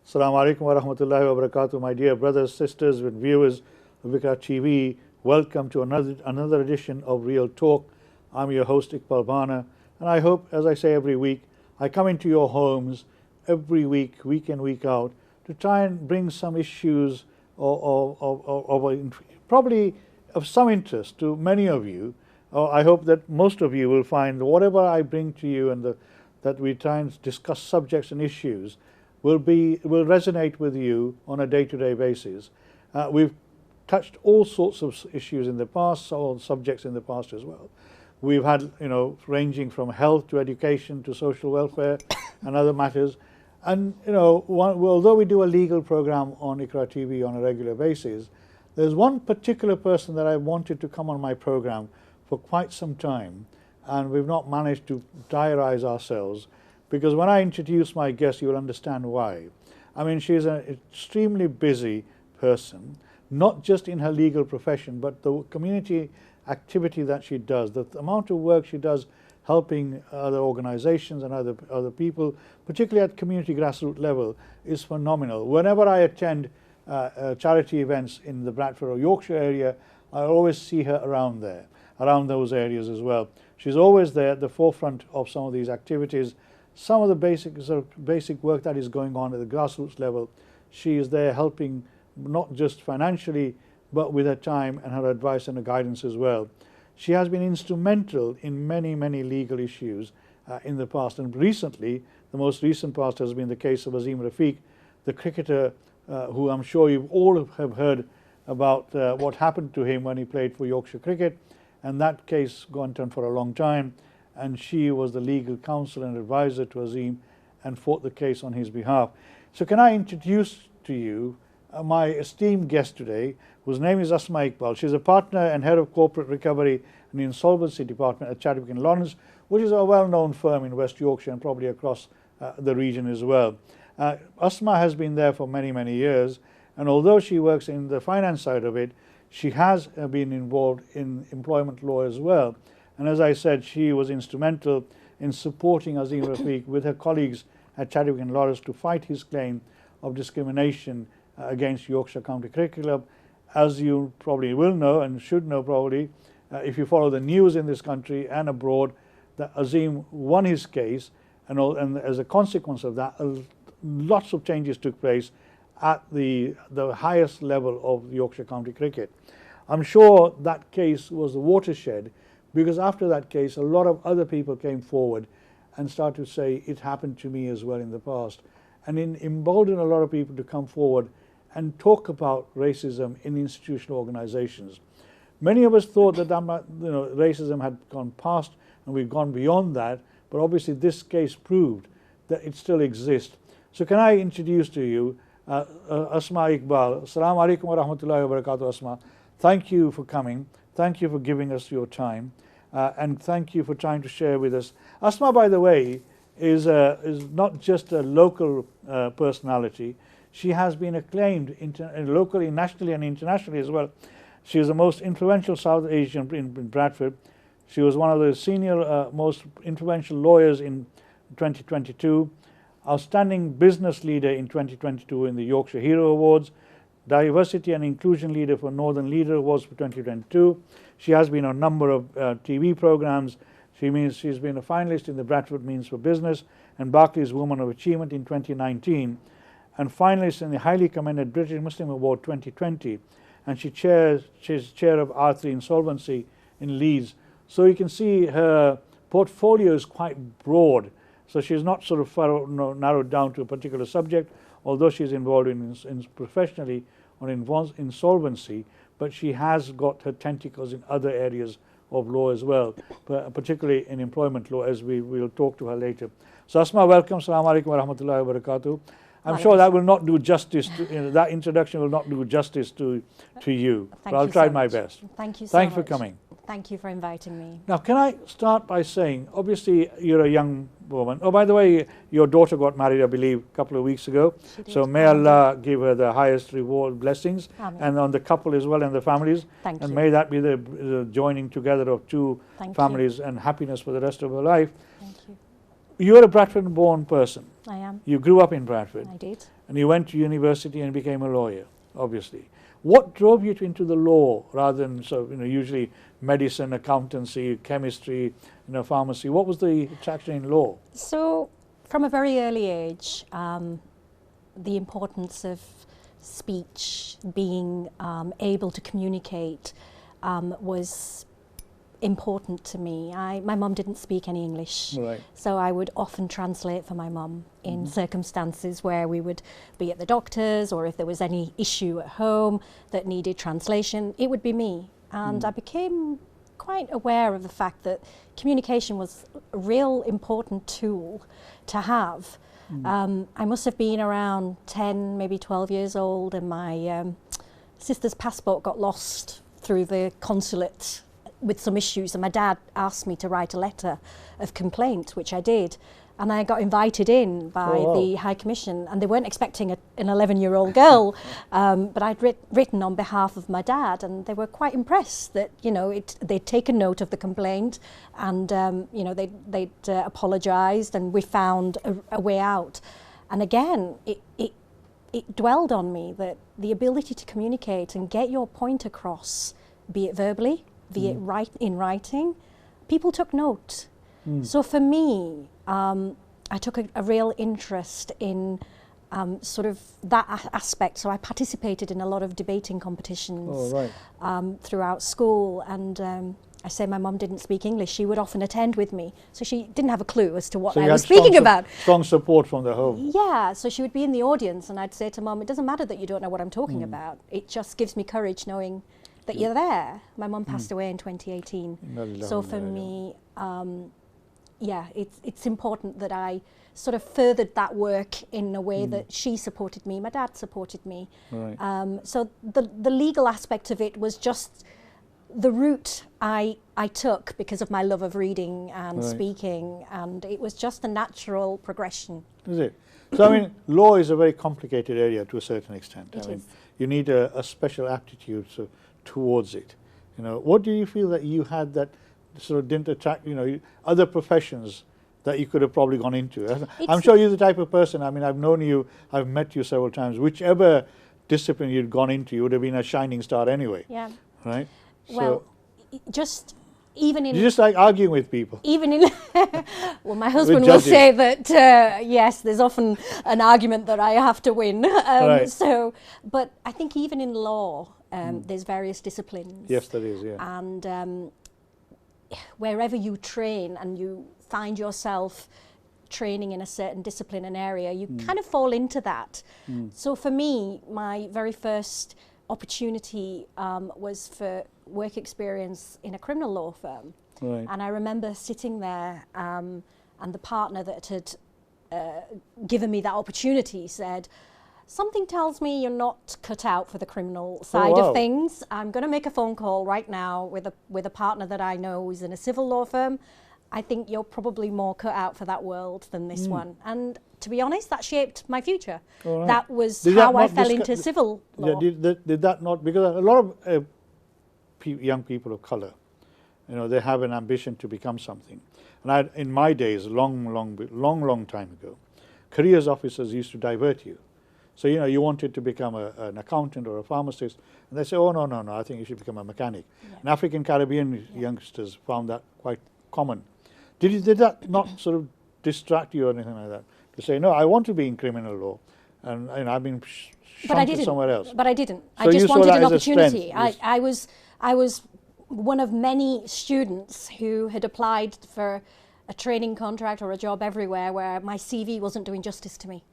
Assalamu alaikum wa rahmatullahi wa barakatuh, my dear brothers, sisters, and viewers of Vikra TV. Welcome to another edition of Real Talk. I'm your host Iqbal, and I hope, as I say every week, I come into your homes every week, week in, week out, to try and bring some issues probably of some interest to many of you. I hope that most of you will find whatever I bring to you and that we try and discuss subjects and issues will resonate with you on a day-to-day basis. We've touched all sorts of issues in the past, all subjects in the past as well. We've had, ranging from health to education to social welfare and other matters. And, although we do a legal program on Iqra TV on a regular basis, there's one particular person that I wanted to come on my program for quite some time, and we've not managed to diarize ourselves, because when I introduce my guest, you'll understand why. I mean, she's an extremely busy person, not just in her legal profession, but the community activity that she does, the amount of work she does helping other organizations and other people, particularly at community grassroots level, is phenomenal. Whenever I attend charity events in the Bradford or Yorkshire area, I always see her around there, around those areas as well. She's always there at the forefront of some of these activities. Some of the basic work that is going on at the grassroots level, she is there helping, not just financially, but with her time and her advice and her guidance as well. She has been instrumental in many, many legal issues in the past, and recently, the most recent past has been the case of Azim Rafiq, the cricketer who I'm sure you all have heard about what happened to him when he played for Yorkshire Cricket, and that case went on for a long time, and she was the legal counsel and advisor to Azim and fought the case on his behalf. So can I introduce to you my esteemed guest today, whose name is Asma Iqbal. She's a partner and head of corporate recovery and insolvency department at Chadwick & Lawrence, which is a well-known firm in West Yorkshire and probably across the region as well. Asma has been there for many, many years, and although she works in the finance side of it, she has been involved in employment law as well. And as I said, she was instrumental in supporting Azim Rafiq with her colleagues at Chadwick & Lawrence to fight his claim of discrimination against Yorkshire County Cricket Club. As you probably will know and should know probably, if you follow the news in this country and abroad, that Azim won his case, and as a consequence of that, lots of changes took place at the highest level of Yorkshire County Cricket. I'm sure that case was the watershed, because after that case, a lot of other people came forward and started to say, it happened to me as well in the past, and emboldened a lot of people to come forward and talk about racism in institutional organizations. Many of us thought that racism had gone past and we've gone beyond that, but obviously this case proved that it still exists. So can I introduce to you Asma Iqbal. Assalamu alaikum wa rahmatullahi wa barakatuh, Asma. Thank you for coming. Thank you for giving us your time. And thank you for trying to share with us. Asma, by the way, is not just a local personality. She has been acclaimed locally, nationally and internationally as well. She is the most influential South Asian in Bradford. She was one of the senior, most influential lawyers in 2022, outstanding business leader in 2022 in the Yorkshire Hero Awards, diversity and inclusion leader for Northern Leader Awards for 2022. She has been on a number of TV programs. She's been a finalist in the Bradford Means for Business and Barclays Woman of Achievement in 2019, and finalist in the highly commended British Muslim Award 2020, and she's chair of R3 Insolvency in Leeds. So you can see her portfolio is quite broad. So she's not sort of narrowed down to a particular subject, although she's involved in professionally on insolvency, but she has got her tentacles in other areas of law as well, particularly in employment law, as we will talk to her later. So Asma, welcome. Assalamu alaikum wa rahmatullahi wa barakatuh. I'm sure that will not do justice to, that introduction will not do justice to you, but I'll try my best. Thank you so much. Thanks for coming. Thank you for inviting me. Now, can I start by saying, obviously you're a young woman. Oh, by the way, your daughter got married, I believe, a couple of weeks ago. So may Allah give her the highest reward, blessings, and on the couple as well and the families. Thank you. And may that be the joining together of two families and happiness for the rest of her life. Thank you. You're a Bradford-born person. I am. You grew up in Bradford. I did. And you went to university and became a lawyer, obviously. What drove you into the law rather than usually medicine, accountancy, chemistry, pharmacy? What was the attraction in law? So from a very early age, the importance of speech, being able to communicate, was important to me. My mum didn't speak any English, Right. so I would often translate for my mum in circumstances where we would be at the doctor's, or if there was any issue at home that needed translation, it would be me. And I became quite aware of the fact that communication was a real important tool to have. I must have been around 10, maybe 12 years old, and my sister's passport got lost through the consulate with some issues, and my dad asked me to write a letter of complaint, which I did, and I got invited in by the High Commission, and they weren't expecting an 11-year-old girl, but I'd written on behalf of my dad, and they were quite impressed that they'd taken note of the complaint, and they'd apologised, and we found a way out. And again, it dwelled on me that the ability to communicate and get your point across, be it verbally, be it in writing, people took note. So for me, I took a real interest in sort of that aspect. So I participated in a lot of debating competitions throughout school, and I say my mum didn't speak English. She would often attend with me, so she didn't have a clue as to what I was speaking about. Strong support from the home. Yeah, so she would be in the audience, and I'd say to Mum, it doesn't matter that you don't know what I'm talking about. It just gives me courage knowing that you're there. My mum passed away in 2018. So for me, it's important that I sort of furthered that work in a way that she supported me, my dad supported me. Right. So the legal aspect of it was just the route I took because of my love of reading and speaking, and it was just a natural progression. Is it? So I mean, law is a very complicated area to a certain extent. It is. You need a special aptitude towards it. What do you feel that you had that sort of didn't attract other professions that you could have probably gone into? I'm sure you're the type of person, I mean, I've known you, I've met you several times, whichever discipline you'd gone into, you would have been a shining star anyway. Yeah. Right? Well, just even in... You just like arguing with people. Even in... well, my husband will say that, yes, there's often an argument that I have to win. But I think even in law, there's various disciplines. Yes, there is, yeah. And wherever you train and you find yourself training in a certain discipline and area, you kind of fall into that. So for me, my very first opportunity was for work experience in a criminal law firm. Right. And I remember sitting there and the partner that had given me that opportunity said, something tells me you're not cut out for the criminal side of things. I'm going to make a phone call right now with a partner that I know who's in a civil law firm. I think you're probably more cut out for that world than this one. And to be honest, that shaped my future. Right. That was how I fell into civil law. Yeah, did that not, because a lot of young people of colour, they have an ambition to become something. And in my days, long time ago, careers officers used to divert you. So, you wanted to become an accountant or a pharmacist, and they say, oh, no, I think you should become a mechanic. Yeah. And African Caribbean youngsters found that quite common. Did that not sort of distract you or anything like that? To say, no, I want to be in criminal law, and I've been shunted somewhere else. But I didn't. So I just wanted an opportunity. Yes. I was one of many students who had applied for a training contract or a job everywhere where my CV wasn't doing justice to me.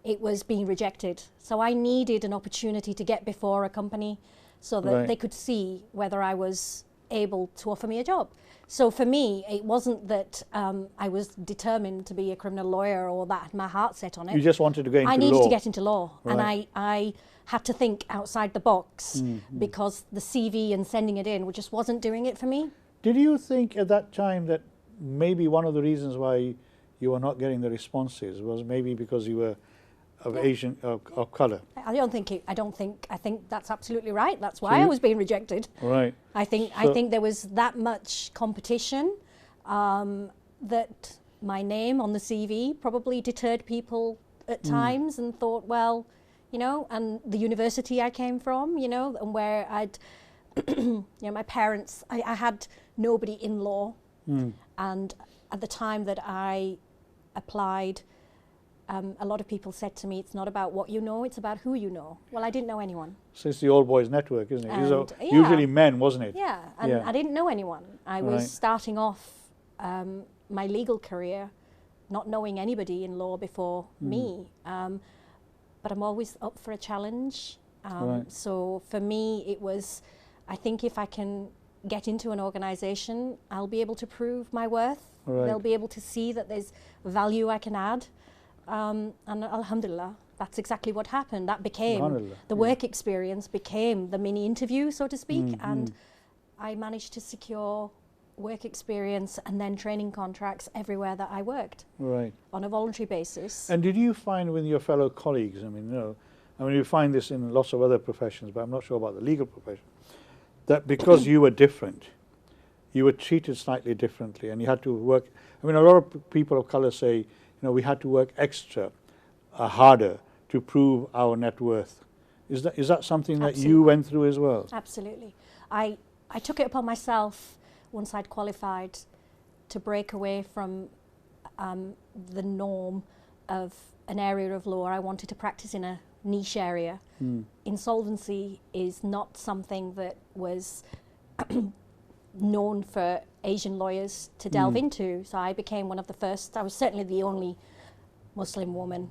It was being rejected. So I needed an opportunity to get before a company so that they could see whether I was able to offer me a job. So for me, it wasn't that I was determined to be a criminal lawyer or that had my heart set on it. You just wanted to get into law. I needed to get into law. And I had to think outside the box because the CV and sending it in just wasn't doing it for me. Did you think at that time that maybe one of the reasons why you were not getting the responses was maybe because you were of Asian of colour? I think that's absolutely right. That's why I was being rejected. Right. I think there was that much competition that my name on the CV probably deterred people at times, and thought, well, you know, and the university I came from, you know, and where I'd, you know, my parents, I had nobody in law. And at the time that I applied, a lot of people said to me, it's not about what you know, it's about who you know. Well, I didn't know anyone. So it's the old boys network, isn't it? And, yeah. Usually men, wasn't it? Yeah, and I didn't know anyone. I was starting off my legal career not knowing anybody in law before me. But I'm always up for a challenge. So for me, it was, I think if I can get into an organisation, I'll be able to prove my worth. They'll be able to see that there's value I can add. And alhamdulillah, that's exactly what happened. That became, the work experience became the mini interview, so to speak. And I managed to secure work experience and then training contracts everywhere that I worked on a voluntary basis. And did you find with your fellow colleagues, I mean, you find this in lots of other professions, but I'm not sure about the legal profession, that because you were different, you were treated slightly differently and you had to work, I mean, a lot of people of colour say, you know, we had to work extra, harder to prove our net worth. Is that something that you went through as well? Absolutely. I took it upon myself once I'd qualified to break away from the norm of an area of law. I wanted to practice in a niche area. Insolvency is not something that was known for Asian lawyers to delve into. So I became one of the first, I was certainly the only Muslim woman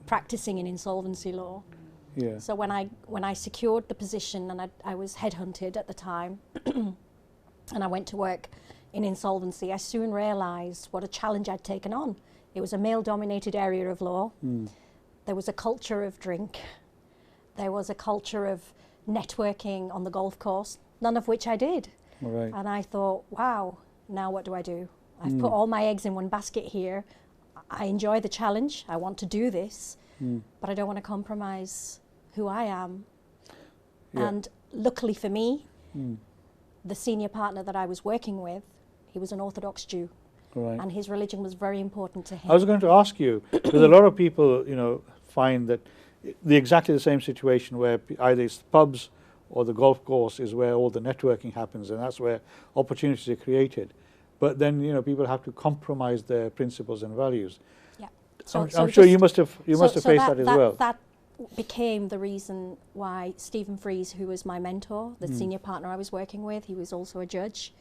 practicing in insolvency law. So when I secured the position, and I was headhunted at the time, and I went to work in insolvency, I soon realised what a challenge I'd taken on. It was a male-dominated area of law. There was a culture of drink. There was a culture of networking on the golf course, none of which I did. And I thought, wow, now what do I do? I've put all my eggs in one basket here. I enjoy the challenge. I want to do this, but I don't want to compromise who I am. And luckily for me, the senior partner that I was working with, he was an Orthodox Jew, and his religion was very important to him. I was going to ask you, because a lot of people, you know, find that exactly the same situation where either it's pubs or the golf course is where all the networking happens, and that's where opportunities are created. But then, you know, people have to compromise their principles and values. I'm sure you must have faced that as well. That became the reason why Stephen Fries, who was my mentor, the senior partner I was working with, he was also a judge.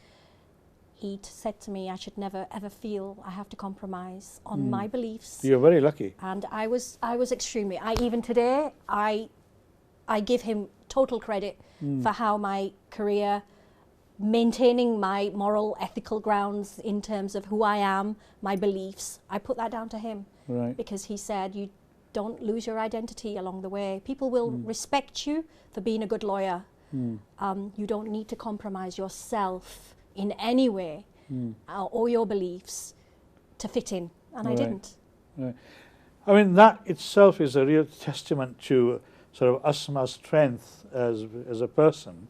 He said to me, I should never ever feel I have to compromise on my beliefs. You're very lucky. And I was extremely. Even today, I give him total credit for how my career, maintaining my moral, ethical grounds in terms of who I am, my beliefs. I put that down to him because he said, you don't lose your identity along the way. People will respect you for being a good lawyer. You don't need to compromise yourself in any way or your beliefs to fit in. And I didn't. I mean, that itself is a real testament to sort of Asma's strength as a person,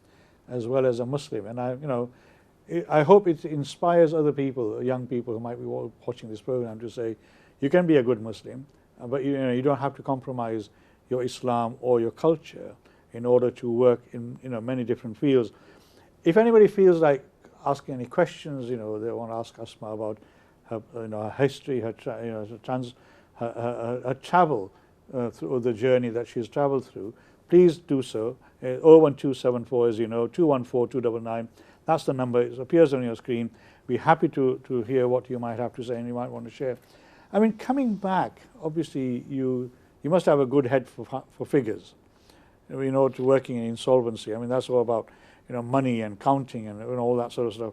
as well as a Muslim. And I hope it inspires other people, young people who might be watching this program, to say, you can be a good Muslim, but you don't have to compromise your Islam or your culture in order to work in many different fields. If anybody feels like asking any questions, they want to ask Asma about her history, her travel through the journey that she's travelled through, please do so. 01274, as you know, 214-299. That's the number. It appears on your screen. We're happy to hear what you might have to say and you might want to share. I mean, coming back, obviously you must have a good head for figures, to working in insolvency. I mean, that's all about money and counting and all that sort of stuff.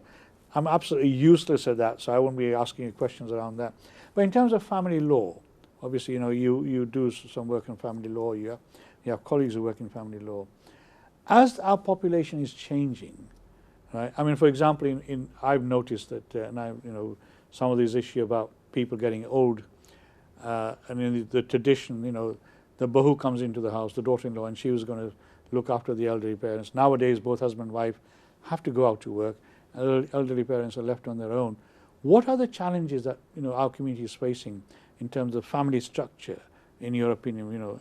I'm absolutely useless at that, so I won't be asking you questions around that. But in terms of family law, obviously, you do some work in family law. You have colleagues who work in family law. As our population is changing, right? I mean, for example, I've noticed that, some of these issues about people getting old, and in the tradition, the bahu comes into the house, the daughter-in-law, and she was going to look after the elderly parents. Nowadays, both husband and wife have to go out to work. Elderly parents are left on their own. What are the challenges that our community is facing in terms of family structure, in your opinion?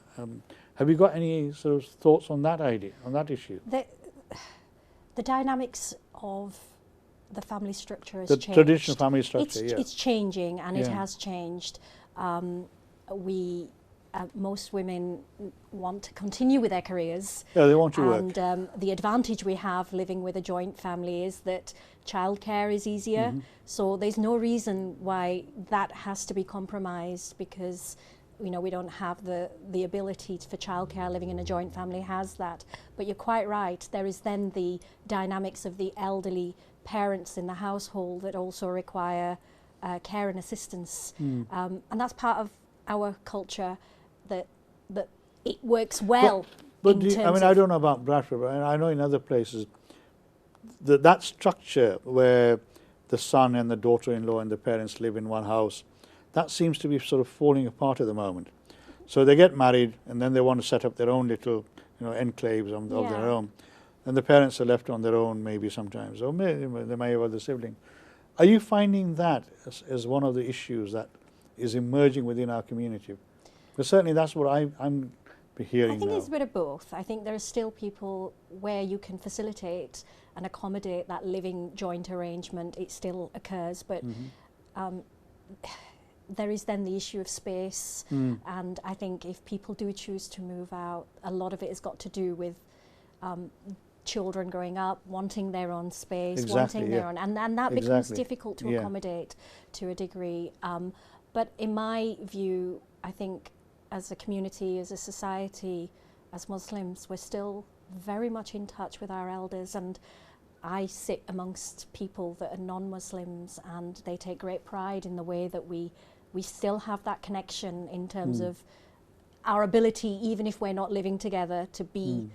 Have you got any sort of thoughts on that idea, on that issue? The dynamics of the family structure has changed. The traditional family structure, it's changing, and it has changed. Most women want to continue with their careers. Yeah, they want to work. And the advantage we have living with a joint family is that childcare is easier. So there's no reason why that has to be compromised, because we don't have the ability for childcare. Living in a joint family has that. But you're quite right. There is then the dynamics of the elderly parents in the household that also require care and assistance. And that's part of our culture, that it works well. But I don't know about Bradford, but I know in other places that structure where the son and the daughter-in-law and the parents live in one house, that seems to be sort of falling apart at the moment. So they get married, and then they want to set up their own little enclaves of their own, and the parents are left on their own maybe sometimes, or they may have other siblings. Are you finding that as one of the issues that is emerging within our community? Because certainly that's what I'm hearing. I think now. it's a bit of both. I think there are still people where you can facilitate and accommodate that living joint arrangement. It still occurs, but there is then the issue of space. And I think if people do choose to move out, a lot of it has got to do with children growing up, wanting their own space, wanting their own, and that becomes difficult to accommodate to a degree. But in my view, I think as a community, as a society, as Muslims, we're still very much in touch with our elders, and I sit amongst people that are non-Muslims, and they take great pride in the way that we still have that connection in terms of our ability, even if we're not living together, to be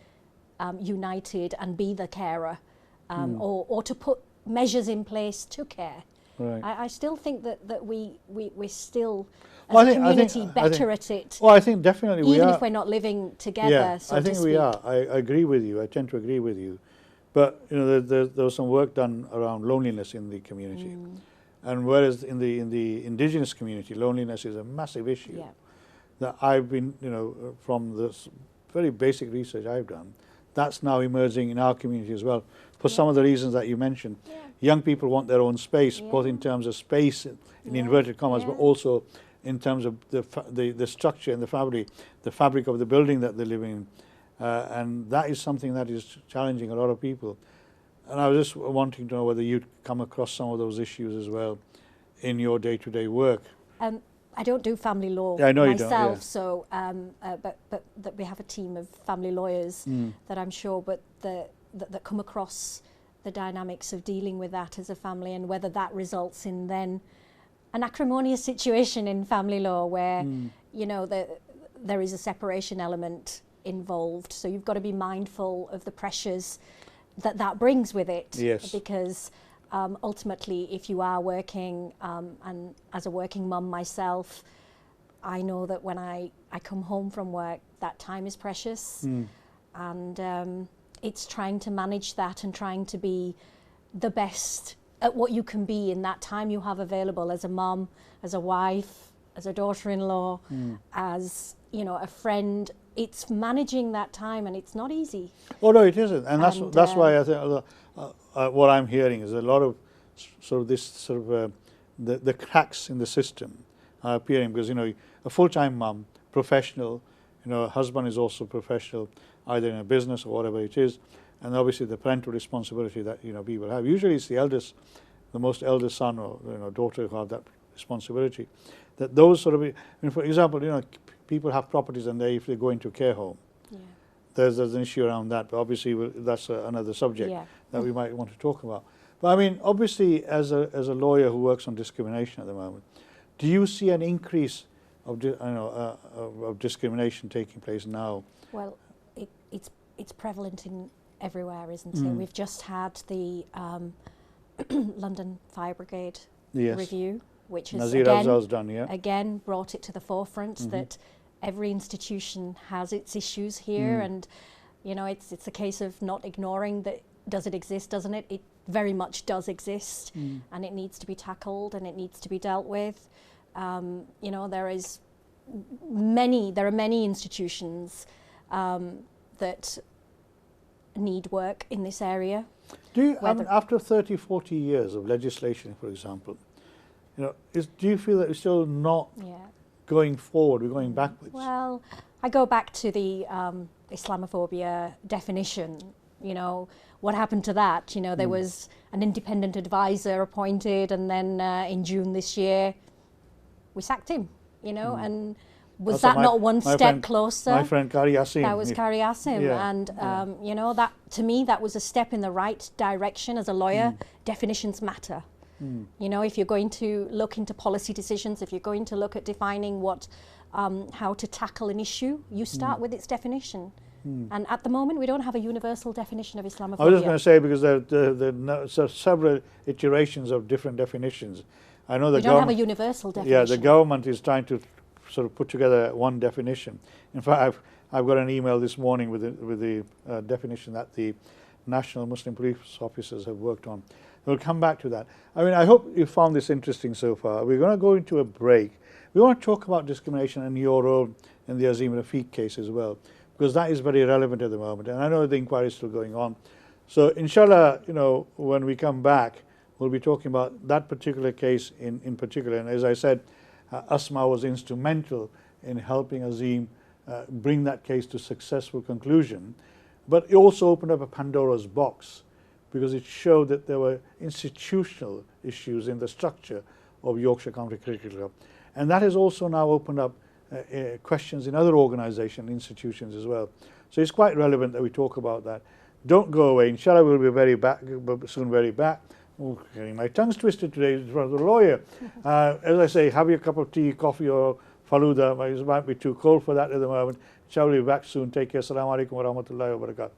united and be the carer, or to put measures in place to care. Right. I still think that we're still, as a community, better at it. Well, I think definitely we are. Even if we're not living together, yeah, so I think we are. I agree with you. I tend to agree with you. But there was some work done around loneliness in the community. And whereas in the indigenous community, loneliness is a massive issue. Yeah. That I've been, from this very basic research I've done, that's now emerging in our community as well, for some of the reasons that you mentioned. Young people want their own space, both in terms of space, in inverted commas, but also in terms of the structure and the fabric of the building that they're living in. And that is something that is challenging a lot of people. And I was just wanting to know whether you'd come across some of those issues as well in your day-to-day work. I don't do family law myself, so but that we have a team of family lawyers that I'm sure, but that come across the dynamics of dealing with that as a family, and whether that results in then an acrimonious situation in family law where there is a separation element involved. So you've got to be mindful of the pressures that brings with it. Yes. Because ultimately, if you are working, and as a working mum myself, I know that when I come home from work, that time is precious. And it's trying to manage that and trying to be the best at what you can be in that time you have available as a mum, as a wife, as a daughter-in-law, as a friend. It's managing that time, and it's not easy. Oh no, it isn't, and that's why I think what I'm hearing is a lot of the cracks in the system are appearing, because a full-time mum, professional, a husband is also professional, either in a business or whatever it is, and obviously the parental responsibility that people have. Usually it's the most eldest son or daughter who have that responsibility. That those for example, people have properties, and if they go into a care home, there's an issue around that. But obviously that's another subject that we might want to talk about. But I mean, obviously, as a lawyer who works on discrimination at the moment, do you see an increase of discrimination taking place now? Well, it's prevalent in everywhere, isn't it? We've just had the London Fire Brigade review, which has again brought it to the forefront that every institution has its issues here, and it's a case of not ignoring that. Does it exist? Doesn't it? It very much does exist, and it needs to be tackled and it needs to be dealt with. You know, there are many institutions that need work in this area. Do you, after 30, 40 years of legislation, for example, you know, do you feel that we're still not going forward, we're going backwards? Well, I go back to the Islamophobia definition. You know, what happened to that? You know, there was an independent advisor appointed, and then in June this year, we sacked him, you know, and was that not one step closer? My friend Kari Asim. That was Kari Asim, and you know, that to me that was a step in the right direction. As a lawyer, definitions matter. You know, if you're going to look into policy decisions, if you're going to look at defining what, how to tackle an issue, you start with its definition. And at the moment, we don't have a universal definition of Islamophobia. I was just going to say, because there are several iterations of different definitions. I know the government... We don't have a universal definition. Yeah, the government is trying to sort of put together one definition. In fact, I've got an email this morning with the definition that the National Muslim Police Officers have worked on. We'll come back to that. I mean, I hope you found this interesting so far. We're going to go into a break. We want to talk about discrimination and your role in the Azim Rafiq case as well, because that is very relevant at the moment, and I know the inquiry is still going on. So inshallah, you know, when we come back, we'll be talking about that particular case in particular. And as I said, Asma was instrumental in helping Azim bring that case to successful conclusion. But it also opened up a Pandora's box, because it showed that there were institutional issues in the structure of Yorkshire County Cricket Club. And that has also now opened up questions in other organisations, institutions as well. So it's quite relevant that we talk about that. Don't go away. Inshallah, we'll be soon very back. Oh, getting my tongue's twisted today in front of the lawyer. As I say, have your cup of tea, coffee or faluda. It might be too cold for that at the moment. Inshallah, we'll be back soon. Take care. Assalamu alaikum wa rahmatullahi wa barakatuh.